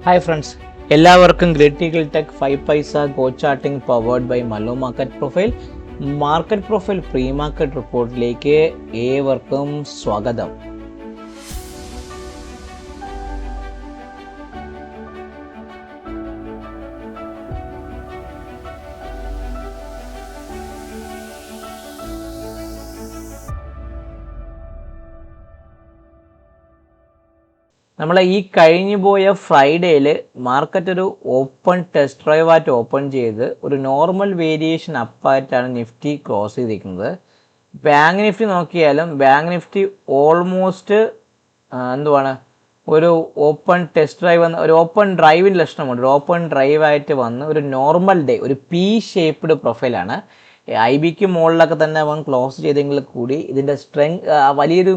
Hi friends, എല്ലാവർക്കും critical tech 5 paisa go charting powered by Mallu market profile pre market റിപ്പോർട്ടിലേക്ക് ഏവർക്കും സ്വാഗതം. നമ്മളെ ഈ കഴിഞ്ഞു പോയ ഫ്രൈഡേയിൽ മാർക്കറ്റ് ഒരു ഓപ്പൺ ടെസ്റ്റ് ഡ്രൈവായിട്ട് ഓപ്പൺ ചെയ്ത് ഒരു നോർമൽ വേരിയേഷൻ അപ്പായിട്ടാണ് നിഫ്റ്റി ക്ലോസ് ചെയ്തിരിക്കുന്നത്. ബാങ്ക് നിഫ്റ്റി നോക്കിയാലും ബാങ്ക് നിഫ്റ്റി ഓൾമോസ്റ്റ് ഒരു ഓപ്പൺ ടെസ്റ്റ് ഡ്രൈവ് ഒരു ഓപ്പൺ ഡ്രൈവിൻ്റെ ലക്ഷണമുണ്ട്. ഒരു ഓപ്പൺ ഡ്രൈവായിട്ട് വന്ന് ഒരു നോർമൽ ഡേ ഒരു പി ഷേപ്പ്ഡ് പ്രൊഫൈലാണ്. ഐ ബിക്ക് മുകളിലൊക്കെ തന്നെ അവൻ ക്ലോസ് ചെയ്തെങ്കിൽ കൂടി ഇതിൻ്റെ വലിയൊരു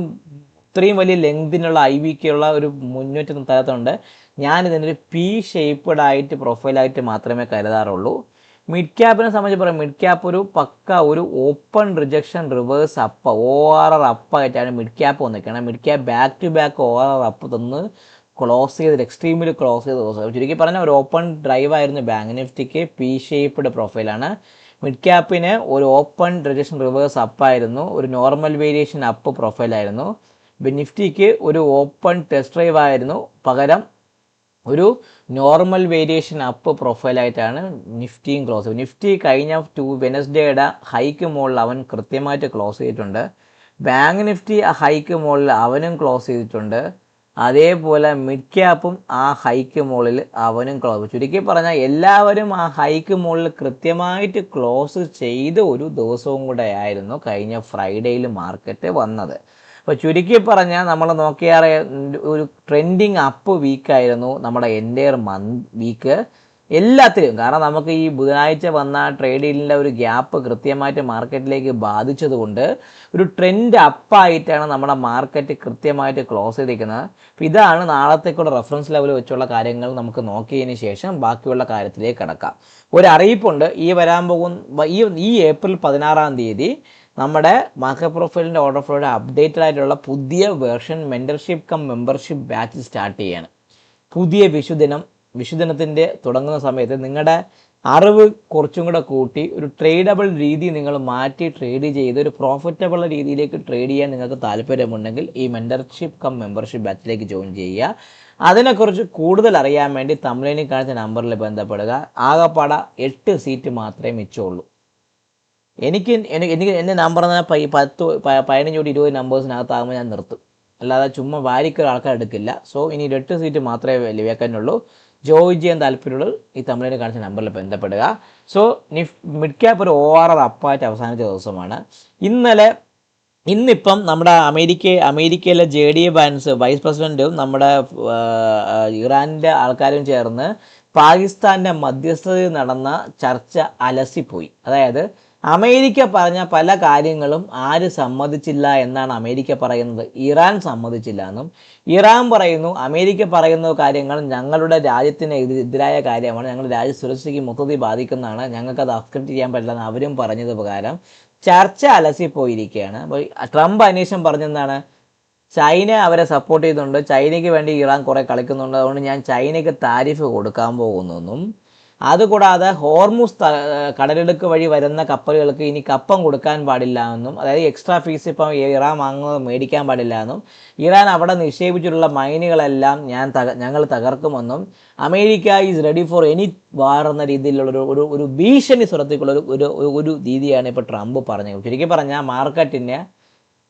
ഇത്രയും വലിയ ലെങ്തിനുള്ള ഐ വിക്കുള്ള ഒരു മുന്നേറ്റം തരത്തുണ്ട്. ഞാനിതിനൊരു പി ഷേപ്പ്ഡ് ആയിട്ട് പ്രൊഫൈലായിട്ട് മാത്രമേ കരുതാറുള്ളൂ. മിഡ് ക്യാപ്പിനെ സംബന്ധിച്ച് പറയാം, മിഡ് ക്യാപ്പ് ഒരു ഒരു open rejection reverse up ORR അപ്പായിട്ടാണ് മിഡ് ക്യാപ്പ് വന്നിരിക്കുന്നത്. Mid cap back to back ORR up തന്ന് ക്ലോസ് ചെയ്ത് എക്സ്ട്രീമിൽ ക്ലോസ് ചെയ്ത ദിവസം ചുരുക്കി പറഞ്ഞാൽ ഒരു ഓപ്പൺ ഡ്രൈവ് ആയിരുന്നു ബാങ്ക് നിഫ്റ്റിക്ക്. പി ഷേപ്പ്ഡ് പ്രൊഫൈലാണ്. മിഡ് ക്യാപ്പിന് ഒരു ഓപ്പൺ റിജക്ഷൻ റിവേഴ്സ് അപ്പായിരുന്നു, ഒരു നോർമൽ വേരിയേഷൻ അപ്പ് പ്രൊഫൈലായിരുന്നു. നിഫ്റ്റിക്ക് ഒരു ഓപ്പൺ ടെസ്റ്റ് ഡ്രൈവ് ആയിരുന്നു, പകരം ഒരു നോർമൽ വേരിയേഷൻ അപ്പ് പ്രൊഫൈലായിട്ടാണ് നിഫ്റ്റിയും ക്ലോസ് ചെയ്തത്. നിഫ്റ്റി കഴിഞ്ഞ വെനസ്ഡേയുടെ ഹൈക്ക് മുകളിൽ അവൻ കൃത്യമായിട്ട് ക്ലോസ് ചെയ്തിട്ടുണ്ട്. ബാങ്ക് നിഫ്റ്റി ആ ഹൈക്ക് മുകളിൽ അവനും ക്ലോസ് ചെയ്തിട്ടുണ്ട്. അതേപോലെ മിഡ് ക്യാപ്പും ആ ഹൈക്ക് മുകളിൽ അവനും ക്ലോസ്. ചുരുക്കി പറഞ്ഞാൽ എല്ലാവരും ആ ഹൈക്ക് മുകളിൽ കൃത്യമായിട്ട് ക്ലോസ് ചെയ്ത ഒരു ദിവസവും കൂടെ ആയിരുന്നു കഴിഞ്ഞ ഫ്രൈഡേയിൽ മാർക്കറ്റ് വന്നത്. അപ്പോൾ ചുരുക്കി പറഞ്ഞാൽ നമ്മൾ നോക്കിയാൽ ഒരു ട്രെൻഡിങ് അപ്പ് വീക്കായിരുന്നു നമ്മുടെ എൻ്റയർ വീക്ക് എല്ലാത്തിലും. കാരണം നമുക്ക് ഈ ബുധനാഴ്ച വന്ന ട്രേഡ് ഡീലിൻ്റെ ഒരു ഗ്യാപ്പ് കൃത്യമായിട്ട് മാർക്കറ്റിലേക്ക് ബാധിച്ചതുകൊണ്ട് ഒരു ട്രെൻഡ് അപ്പായിട്ടാണ് നമ്മുടെ മാർക്കറ്റ് കൃത്യമായിട്ട് ക്ലോസ് ചെയ്തിരിക്കുന്നത്. അപ്പോൾ ഇതാണ് നാളത്തേക്കുള്ള റെഫറൻസ് ലെവൽ വെച്ചുള്ള കാര്യങ്ങൾ നമുക്ക് നോക്കിയതിന് ശേഷം ബാക്കിയുള്ള കാര്യത്തിലേക്ക് കിടക്കാം. ഒരു അറിയിപ്പുണ്ട്, വരാൻ പോകുന്ന ഈ ഏപ്രിൽ 16-ാം തീയതി നമ്മുടെ മാർക്കറ്റ് പ്രൊഫൈലിൻ്റെ ഓർഡർ ഫ്ലോയുടെ അപ്ഡേറ്റഡ് ആയിട്ടുള്ള പുതിയ വേർഷൻ മെമ്പർഷിപ്പ് ബാച്ച് സ്റ്റാർട്ട് ചെയ്യാണ്. പുതിയ വിഷുദിനത്തിൻ്റെ തുടങ്ങുന്ന സമയത്ത് നിങ്ങളുടെ അറിവ് കുറച്ചും കൂടെ കൂട്ടി ഒരു ട്രേഡബിൾ രീതി നിങ്ങൾ മാറ്റി ട്രേഡ് ചെയ്ത് ഒരു പ്രോഫിറ്റബിൾ രീതിയിലേക്ക് ട്രേഡ് ചെയ്യാൻ നിങ്ങൾക്ക് താല്പര്യമുണ്ടെങ്കിൽ ഈ മെമ്പർഷിപ്പ് ബാച്ചിലേക്ക് ജോയിൻ ചെയ്യുക. അതിനെക്കുറിച്ച് കൂടുതൽ അറിയാൻ വേണ്ടി തമിഴിൽ കാണിച്ച നമ്പറിൽ ബന്ധപ്പെടുക. ആകെപ്പാട 8 സീറ്റ് മാത്രമേ മിച്ചമുള്ളൂ. എനിക്ക് എൻ്റെ നമ്പർ എന്നാൽ 15-20 നമ്പേഴ്സിനകത്താകുമ്പോൾ ഞാൻ നിർത്തും, അല്ലാതെ ചുമ്മാ വാരിക്കൊരു ആൾക്കാർ എടുക്കില്ല. സോ ഇനി 8 സീറ്റ് മാത്രമേ ലഭിക്കാനുള്ളൂ. ജോയിൻ ചെയ്യാൻ താല്പര്യമുള്ളൂ ഈ തമിഴിൽ കാണിച്ച നമ്പറിൽ ബന്ധപ്പെടുക. സോ മിഡ് ക്യാപ്പ് ഒരു ORR അപ്പായിട്ട് അവസാനിച്ച ദിവസമാണ് ഇന്നിപ്പം നമ്മുടെ അമേരിക്കയിലെ JD വാൻസ് വൈസ് പ്രസിഡൻറ്റും നമ്മുടെ ഇറാൻ്റെ ആൾക്കാരും ചേർന്ന് പാകിസ്ഥാൻ്റെ മധ്യസ്ഥതയിൽ നടന്ന ചർച്ച അലസിപ്പോയി. അതായത് അമേരിക്ക പറഞ്ഞ പല കാര്യങ്ങളും ആര് സമ്മതിച്ചില്ല എന്നാണ് അമേരിക്ക പറയുന്നത്. ഇറാൻ സമ്മതിച്ചില്ല എന്നും ഇറാൻ പറയുന്നു അമേരിക്ക പറയുന്ന കാര്യങ്ങൾ ഞങ്ങളുടെ രാജ്യത്തിന് എതിരായ കാര്യമാണ്, ഞങ്ങളുടെ രാജ്യ സുരക്ഷയ്ക്ക് മൊത്തത്തിൽ ബാധിക്കുന്നതാണ്, ഞങ്ങൾക്കത് അക്സെപ്റ്റ് ചെയ്യാൻ പറ്റില്ലെന്ന് അവരും പറഞ്ഞത് പ്രകാരം ചർച്ച അലസിപ്പോയിരിക്കുകയാണ്. അപ്പോൾ ട്രംപ് അന്വേഷണം പറഞ്ഞെന്താണ്, ചൈന അവരെ സപ്പോർട്ട് ചെയ്യുന്നുണ്ട്, ചൈനയ്ക്ക് വേണ്ടി ഇറാൻ കുറേ കളിക്കുന്നുണ്ട്, അതുകൊണ്ട് ഞാൻ ചൈനയ്ക്ക് താരിഫ് കൊടുക്കാൻ പോകുന്നെന്നും അതുകൂടാതെ ഹോർമുസ് കടലിടുക്ക് വഴി വരുന്ന കപ്പലുകൾക്ക് ഇനി കപ്പം കൊടുക്കാൻ പാടില്ല എന്നും, അതായത് എക്സ്ട്രാ ഫീസ് ഇപ്പം ഇറാൻ വാങ്ങുന്നത് മേടിക്കാൻ പാടില്ല എന്നും, ഇറാൻ അവിടെ നിക്ഷേപിച്ചിട്ടുള്ള മൈനുകളെല്ലാം ഞങ്ങൾ തകർക്കുമെന്നും, America is ready for any war എന്ന രീതിയിലുള്ള ഒരു ഭീഷണി സ്വരത്തിലുള്ള ഒരു രീതിയാണ് ഇപ്പോൾ ട്രംപ് പറഞ്ഞത്. ചുരുക്കി പറഞ്ഞാൽ മാർക്കറ്റിനെ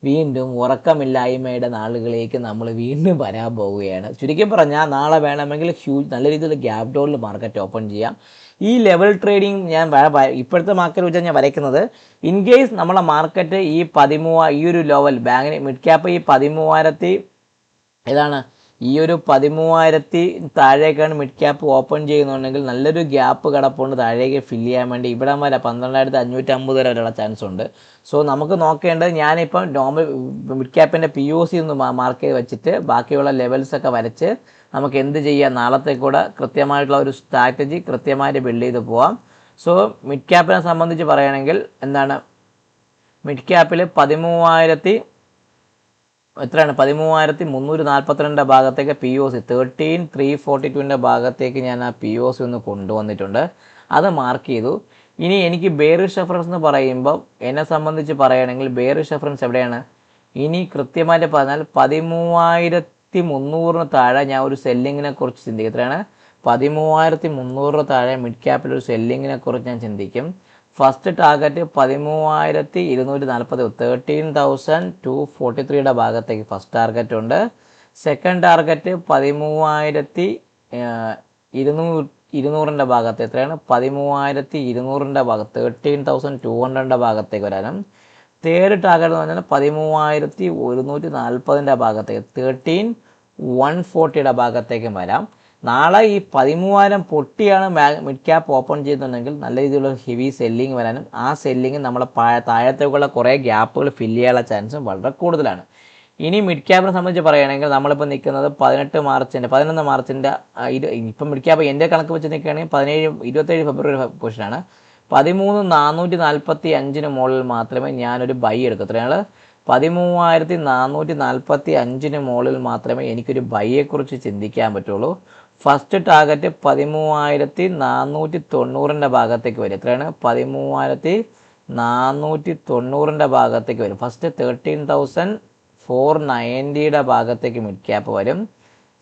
വീണ്ടും ഉറക്കമില്ലായ്മയുടെ നാളുകളിലേക്ക് നമ്മൾ വീണ്ടും വരാൻ പോവുകയാണ്. ചുരുക്കി പറഞ്ഞാൽ നാളെ വേണമെങ്കിൽ നല്ല രീതിയിൽ ഗ്യാപ് ഡൗണിൽ മാർക്കറ്റ് ഓപ്പൺ ചെയ്യാം. ഈ ലെവൽ ട്രേഡിങ് ഞാൻ ഇപ്പോഴത്തെ മാർക്കറ്റ് വെച്ചാൽ ഞാൻ വരയ്ക്കുന്നത്, ഇൻ കേസ് നമ്മളെ മാർക്കറ്റ് ഈ ഒരു ലെവൽ ബാങ്കിന് മിഡ് ക്യാപ്പ് ഈ 13,000 ഈ ഒരു 13,000 താഴേക്കാണ് മിഡ് ക്യാപ്പ് ഓപ്പൺ ചെയ്യുന്നുണ്ടെങ്കിൽ നല്ലൊരു ഗ്യാപ്പ് കിടപ്പുണ്ട് താഴേക്ക് ഫില്ല് ചെയ്യാൻ വേണ്ടി. ഇവിടെ വരെ 12,550 വരെയുള്ള ചാൻസ് ഉണ്ട്. സോ നമുക്ക് നോക്കേണ്ടത്, ഞാനിപ്പം നോർമൽ മിഡ് ക്യാപ്പിൻ്റെ POC ഒന്ന് മാർക്ക് ചെയ്ത് വെച്ചിട്ട് ബാക്കിയുള്ള ലെവൽസൊക്കെ വരച്ച് നമുക്ക് എന്ത് ചെയ്യാം, നാളത്തേക്കൂടെ കൃത്യമായിട്ടുള്ള ഒരു സ്ട്രാറ്റജി കൃത്യമായിട്ട് ബിൽഡ് ചെയ്ത് പോവാം. സോ മിഡ് ക്യാപ്പിനെ സംബന്ധിച്ച് പറയുകയാണെങ്കിൽ മിഡ് ക്യാപ്പിൽ 13,000 എത്രയാണ് 13,342 ഭാഗത്തേക്ക് പി ഒ സി 13,342 ഭാഗത്തേക്ക് ഞാൻ ആ പി ഒ സി ഒന്ന് കൊണ്ടുവന്നിട്ടുണ്ട്. അത് മാർക്ക് ചെയ്തു. ഇനി എനിക്ക് ബെയറിഷ് റെഫറൻസ് എന്ന് പറയുമ്പോൾ എന്നെ സംബന്ധിച്ച് പറയുകയാണെങ്കിൽ ബെയറിഷ് റെഫറൻസ് എവിടെയാണ്? ഇനി കൃത്യമായിട്ട് പറഞ്ഞാൽ 13,300 താഴെ ഞാൻ ഒരു സെല്ലിങ്ങിനെ കുറിച്ച് ചിന്തിക്കും. എത്രയാണ്? 13,300 താഴെ മിഡ് ക്യാപ്പിൽ ഒരു സെല്ലിങ്ങിനെ കുറിച്ച് ഞാൻ ചിന്തിക്കും. ഫസ്റ്റ് ടാർഗറ്റ് 13,240 13,243 ഭാഗത്തേക്ക് ഫസ്റ്റ് ടാർഗറ്റ് ഉണ്ട്. സെക്കൻഡ് ടാർഗറ്റ് 13,200 ഭാഗത്ത്. എത്രയാണ്? 13,200 ഭാഗത്ത് 13,200 ഭാഗത്തേക്ക് വരാനും. തേർഡ് ടാർഗറ്റ് എന്ന് പറഞ്ഞാൽ 13,140 ഭാഗത്തേക്ക് 13,140 ഭാഗത്തേക്കും വരാം. നാളെ ഈ 13,000 പൊട്ടിയാണ് മിഡ് ക്യാപ്പ് ഓപ്പൺ ചെയ്യുന്നുണ്ടെങ്കിൽ നല്ല രീതിയിലുള്ള ഹെവി സെല്ലിങ് വരാനും ആ സെല്ലിങ് നമ്മളെ താഴത്തേക്കുള്ള കുറേ ഗ്യാപ്പുകൾ ഫില്ല് ചെയ്യാനുള്ള ചാൻസും വളരെ കൂടുതലാണ്. ഇനി മിഡ് ക്യാപ്പിനെ സംബന്ധിച്ച് പറയുകയാണെങ്കിൽ നമ്മളിപ്പോൾ നിൽക്കുന്നത് 11 മാർച്ചിൻ്റെ ഇപ്പം മിഡ് ക്യാപ്പ് എൻ്റെ കണക്ക് വെച്ച് നിൽക്കുകയാണെങ്കിൽ 27 ഫെബ്രുവരി പൊസിഷനാണ്. 13,445 മുകളിൽ മാത്രമേ ഞാനൊരു ബൈ എടുക്കൂ. എത്രയാണ്? 13,445 മുകളിൽ മാത്രമേ എനിക്കൊരു ബൈയെക്കുറിച്ച് ചിന്തിക്കാൻ പറ്റുള്ളൂ. ഫസ്റ്റ് ടാർഗറ്റ് 13,490 ഭാഗത്തേക്ക് വരും. എത്രയാണ്? 13,490 ഭാഗത്തേക്ക് വരും. ഫസ്റ്റ് 13,490 ഭാഗത്തേക്ക് മിഡ് ക്യാപ്പ് വരും.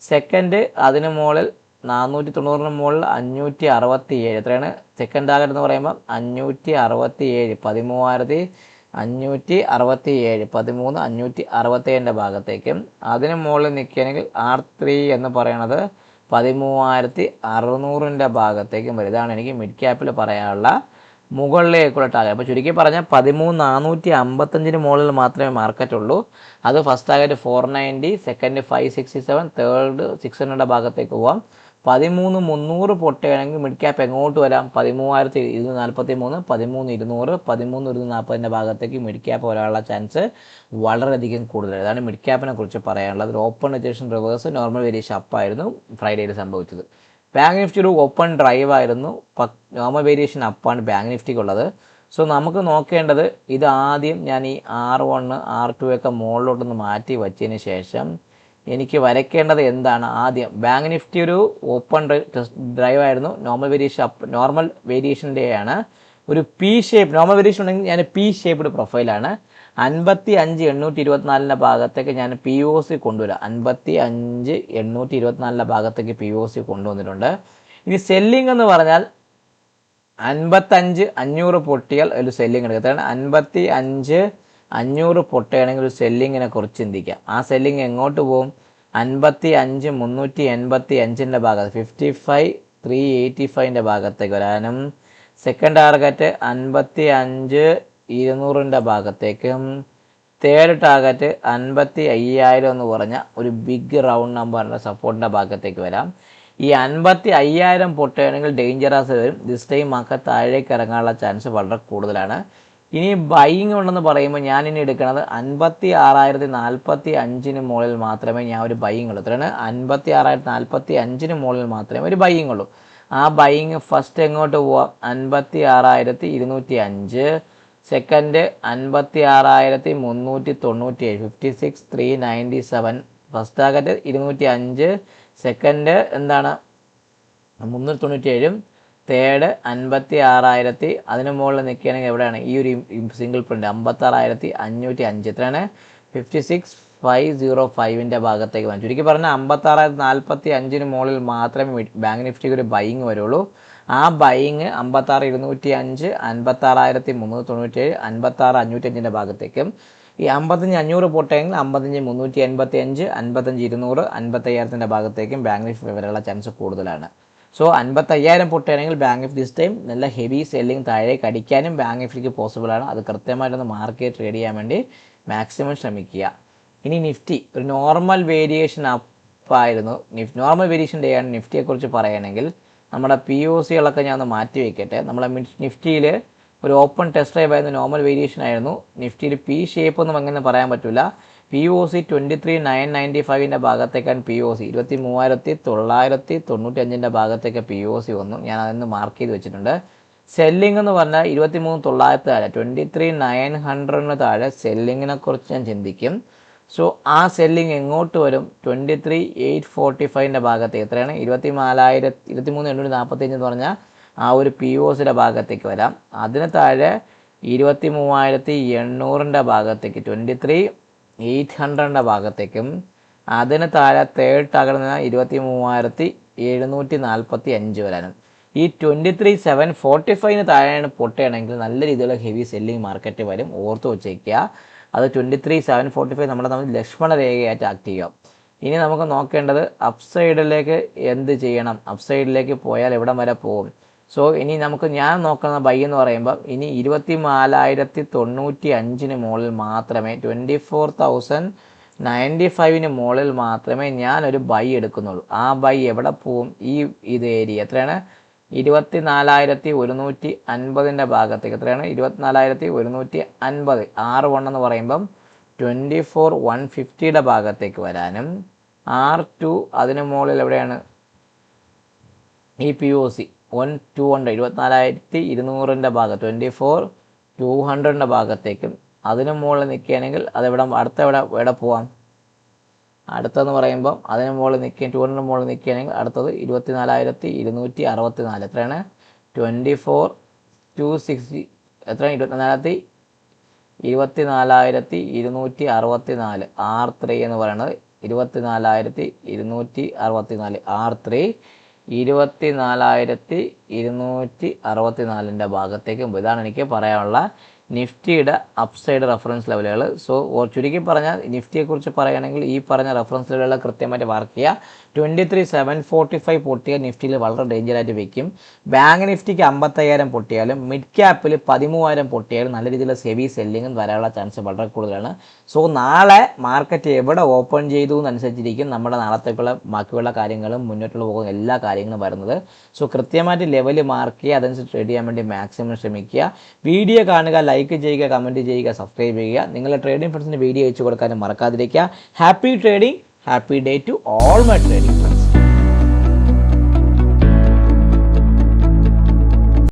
സെക്കൻഡ് അതിന് മുകളിൽ 490 മുകളിൽ 567. എത്രയാണ്? സെക്കൻഡ് ടാർഗറ്റ് എന്ന് പറയുമ്പോൾ 567 13,567 13,567 ഭാഗത്തേക്കും. അതിന് മുകളിൽ നിൽക്കുകയാണെങ്കിൽ R3 എന്ന് പറയുന്നത് 13,600 ഭാഗത്തേക്കും വരും. ഇതാണ് എനിക്ക് മിഡ് ക്യാപ്പിൽ പറയാനുള്ള മുകളിലേക്കുള്ള ടാർഗറ്റ്. അപ്പോൾ ചുരുക്കി പറഞ്ഞാൽ 13,455 മുകളിൽ മാത്രമേ മാർക്കറ്റ് ഉള്ളൂ. അത് ഫസ്റ്റ് ടാർഗറ്റ് 490, സെക്കൻഡ് 567, തേർഡ് 600 ഭാഗത്തേക്ക് പോവാം. 13,300 പൊട്ടുകയാണെങ്കിൽ മിഡ് ക്യാപ്പ് എങ്ങോട്ട് വരാം? 13,243, 13,200, 13,140 ഭാഗത്തേക്ക് മിഡ് ക്യാപ്പ് വരാനുള്ള ചാൻസ് വളരെയധികം കൂടുതലാണ്. ഇതാണ് മിഡ് ക്യാപ്പിനെ കുറിച്ച് പറയാനുള്ളത്. ഒരു open rejection reverse normal variation അപ്പായിരുന്നു ഫ്രൈഡേയിൽ സംഭവിച്ചത്. ബാങ്ക് നിഫ്റ്റി ഒരു ഓപ്പൺ ഡ്രൈവ് ആയിരുന്നു. നോർമൽ വേരിയേഷൻ അപ്പാണ് ബാങ്ക് നിഫ്റ്റിക്കുള്ളത്. സോ നമുക്ക് നോക്കേണ്ടത് ഇത് ആദ്യം ഞാൻ ഈ R1 R2 ഒക്കെ മുകളിലോട്ടൊന്ന് മാറ്റി വച്ചതിന് ശേഷം എനിക്ക് വരയ്ക്കേണ്ടത് എന്താണ്? ആദ്യം ബാങ്ക് നിഫ്റ്റി ഒരു ഓപ്പൺ ഡ്രൈവ് ആയിരുന്നു. നോർമൽ വേരിയേഷൻ്റെ ആണ്. ഒരു പി ഷേപ്പ് നോർമൽ വേരിയേഷൻ ഉണ്ടെങ്കിൽ ഞാൻ പി ഷേപ്പ്ഡ് പ്രൊഫൈലാണ്. 55,824 ഭാഗത്തേക്ക് ഞാൻ പി ഒ സി കൊണ്ടുവരാം. 55,824 ഭാഗത്തേക്ക് പി ഒ സി കൊണ്ടുവന്നിട്ടുണ്ട്. ഇനി സെല്ലിംഗ് എന്ന് പറഞ്ഞാൽ 55,500 പൊട്ടിയാൽ ഒരു സെല്ലിംഗ് എടുക്കുക. 55,500 പൊട്ടുകയാണെങ്കിൽ ഒരു സെല്ലിങ്ങിനെ കുറിച്ച് ചിന്തിക്കാം. ആ സെല്ലിങ് എങ്ങോട്ട് പോകും? 55,385 ഭാഗത്ത് 55,385 ഭാഗത്തേക്ക് വരാനും. സെക്കൻഡ് ടാർഗറ്റ് 55,200 ഭാഗത്തേക്കും. തേർഡ് ടാർഗറ്റ് 55,000 എന്ന് പറഞ്ഞ ഒരു ബിഗ് റൗണ്ട് നമ്പറിൻ്റെ സപ്പോർട്ടിൻ്റെ ഭാഗത്തേക്ക് വരാം. ഈ 55,000 പൊട്ടുകയാണെങ്കിൽ ഡേഞ്ചറസ് വരും. ദിസ് ടൈം മാർക്കറ്റ് താഴേക്ക് ഇറങ്ങാനുള്ള ചാൻസ് വളരെ കൂടുതലാണ്. ഇനി ബൈയിങ് ഉണ്ടെന്ന് പറയുമ്പോൾ ഞാനിനി എടുക്കുന്നത് 56,045 മുകളിൽ മാത്രമേ ഞാൻ ഒരു ബൈയിങ് ഉള്ളൂ. എത്രയാണ്? 56,045 മുകളിൽ മാത്രമേ ഒരു ബൈയിങ് ഉള്ളൂ. ആ ബൈയിങ് ഫസ്റ്റ് എങ്ങോട്ട് പോവാം? 56,205. സെക്കൻഡ് 56,397 56,397. First target 205. സെക്കൻഡ് എന്താണ്? 397. തേർഡ് 56,000. അതിന് മുകളിൽ നിൽക്കുകയാണെങ്കിൽ എവിടെയാണ്? ഈ ഒരു സിംഗിൾ പ്രിൻ്റ് 56,505. എത്രയാണ്? 56,505 ഭാഗത്തേക്ക് വരും. ചുരുക്കി പറഞ്ഞാൽ 56,045 മുകളിൽ മാത്രമേ ബാങ്ക് നിഫ്റ്റിക്ക് ഒരു ബൈയിങ് വരുള്ളൂ. ആ ബൈയിങ് 56,205, 56,397, 56,505 ഭാഗത്തേക്കും. ഈ 55,500 പൊട്ടെങ്കിൽ 55,385, 55,200, 55,000 ഭാഗത്തേക്കും ബാങ്ക് നിഫ്റ്റി വരാനുള്ള ചാൻസ് കൂടുതലാണ്. സോ 55,000 പൊട്ടുകയാണെങ്കിൽ ബാങ്ക് നിഫ്റ്റി ദിസ് ടൈം നല്ല ഹെവി സെല്ലിംഗ് താഴേക്ക് അടിക്കാനും ബാങ്ക് നിഫ്റ്റിക്ക് പോസിബിളാണ്. അത് കൃത്യമായിട്ടൊന്ന് മാർക്കറ്റ് ട്രേഡ് ചെയ്യാൻ വേണ്ടി മാക്സിമം ശ്രമിക്കുക. ഇനി നിഫ്റ്റി ഒരു നോർമൽ വേരിയേഷൻ അപ്പായിരുന്നു. നോർമൽ വേരിയേഷൻ ഡേ ആണ് നിഫ്റ്റിയെക്കുറിച്ച് പറയുകയാണെങ്കിൽ നമ്മുടെ പി ഒ സികളൊക്കെ ഞാൻ ഒന്ന് മാറ്റി വയ്ക്കട്ടെ. നമ്മളെ നിഫ്റ്റിയിൽ ഒരു ഓപ്പൺ ടെസ്റ്റ് ഡ്രൈവ് ആയിരുന്നു. നോർമൽ വേരിയേഷൻ ആയിരുന്നു. നിഫ്റ്റിയിൽ പി ഷേപ്പ് ഒന്നും അങ്ങനെ പറയാൻ പറ്റില്ല. പി ഒ സി 23,995 ഭാഗത്തേക്കാണ് പി ഒ സി 23,995 ഭാഗത്തേക്ക് പി ഒ സി വന്നു. ഞാൻ അതൊന്ന് മാർക്ക് ചെയ്ത് വെച്ചിട്ടുണ്ട്. സെല്ലിംഗ് എന്ന് പറഞ്ഞാൽ 23,900 താഴെ 23,900 താഴെ സെല്ലിങ്ങിനെ കുറിച്ച് ഞാൻ ചിന്തിക്കും. സോ ആ സെല്ലിങ് എങ്ങോട്ട് വരും? 23,845 ഭാഗത്തേക്ക്. എത്രയാണ്? 23,845 എന്ന് പറഞ്ഞാൽ ആ ഒരു പി ഒസിൻ്റെ ഭാഗത്തേക്ക് വരാം. അതിന് താഴെ 23,800 ഭാഗത്തേക്ക്, 23,800 ഭാഗത്തേക്കും. അതിന് താഴെ തേർഡ് ടാർഗറ്റ് 23,745 വരാനും. ഈ 23,745 താഴെയാണ് പൊട്ടുകയാണെങ്കിൽ നല്ല രീതിയിലുള്ള ഹെവി സെല്ലിംഗ് മാർക്കറ്റ് വരും. ഓർത്ത് വെച്ചേക്കുക. അത് 23,745 നമ്മുടെ നമ്മൾ ലക്ഷ്മണ രേഖയായിട്ട് ആക്ട് ചെയ്യാം. ഇനി നമുക്ക് നോക്കേണ്ടത് അപ്സൈഡിലേക്ക് എന്ത് ചെയ്യണം. അപ്സൈഡിലേക്ക് പോയാൽ എവിടം വരെ പോകും? സോ ഇനി നമുക്ക് ഞാൻ നോക്കുന്ന ബൈ എന്ന് പറയുമ്പോൾ ഇനി 24,095 മുകളിൽ മാത്രമേ, 24,095 മുകളിൽ മാത്രമേ ഞാനൊരു ബൈ എടുക്കുന്നുള്ളൂ. ആ ബൈ എവിടെ പോവും? ഇത് ഏരിയ എത്രയാണ്? 24,150 ഭാഗത്തേക്ക്. എത്രയാണ്? 24,150. 6 എന്ന് പറയുമ്പം 24,150 ഭാഗത്തേക്ക് വരാനും. R2 അതിന് മുകളിൽ എവിടെയാണ്? ഈ പി ഒ സി 1,200, 24,200 ഭാഗം, 24,200 ഭാഗത്തേക്കും. അതിന് മുകളിൽ നിൽക്കുകയാണെങ്കിൽ അടുത്ത എവിടെ പോവാം? അടുത്തെന്ന് പറയുമ്പം അതിന് മുകളിൽ 200 മുകളിൽ നിൽക്കുകയാണെങ്കിൽ അടുത്തത് 24,264. എത്രയാണ്? 24,260. എത്രയാണ്? 24,264. R3 എന്ന് പറയുന്നത് 24,264. R3 24,264 ഭാഗത്തേക്കും. ഇതാണ് എനിക്ക് പറയാനുള്ള നിഫ്റ്റിയുടെ അപ്സൈഡ് റെഫറൻസ് ലെവലുകൾ. സോ ചുരുക്കി പറഞ്ഞാൽ നിഫ്റ്റിയെക്കുറിച്ച് പറയുകയാണെങ്കിൽ ഈ പറഞ്ഞ റെഫറൻസ് ലെവലുകൾ കൃത്യമായിട്ട് മാർക്ക് ചെയ്യുക. 23,745 പൊട്ടിയാൽ നിഫ്റ്റിയിൽ വളരെ ഡേഞ്ചറായിട്ട് വയ്ക്കും. ബാങ്ക് നിഫ്റ്റിക്ക് 55,000 പൊട്ടിയാലും മിഡ് ക്യാപ്പിൽ 13,000 പൊട്ടിയാലും നല്ല രീതിയിലുള്ള ഹെവി സെല്ലിങ്ങും വരാനുള്ള ചാൻസ് വളരെ കൂടുതലാണ്. സോ നാളെ മാർക്കറ്റ് എവിടെ ഓപ്പൺ ചെയ്തു എന്നനുസരിച്ചിരിക്കും നമ്മുടെ നാളത്തേക്കുള്ള ബാക്കിയുള്ള കാര്യങ്ങളും മുന്നോട്ടുള്ള പോകുന്ന എല്ലാ കാര്യങ്ങളും വരുന്നത്. സോ കൃത്യമായിട്ട് ലെവൽ മാർക്ക് ചെയ്യുക. അതനുസരിച്ച് ട്രേഡ് ചെയ്യാൻ വേണ്ടി മാക്സിമം ശ്രമിക്കുക. വീഡിയോ കാണുക, ലൈക്ക് ചെയ്യുക, കമൻറ്റ് ചെയ്യുക, സബ്സ്ക്രൈബ് ചെയ്യുക. നിങ്ങളുടെ ട്രേഡിംഗ് ഫ്രണ്ട്സിന് വീഡിയോ അയച്ചു കൊടുക്കാനും മറക്കാതിരിക്കുക. Happy trading. Happy day to all my trading.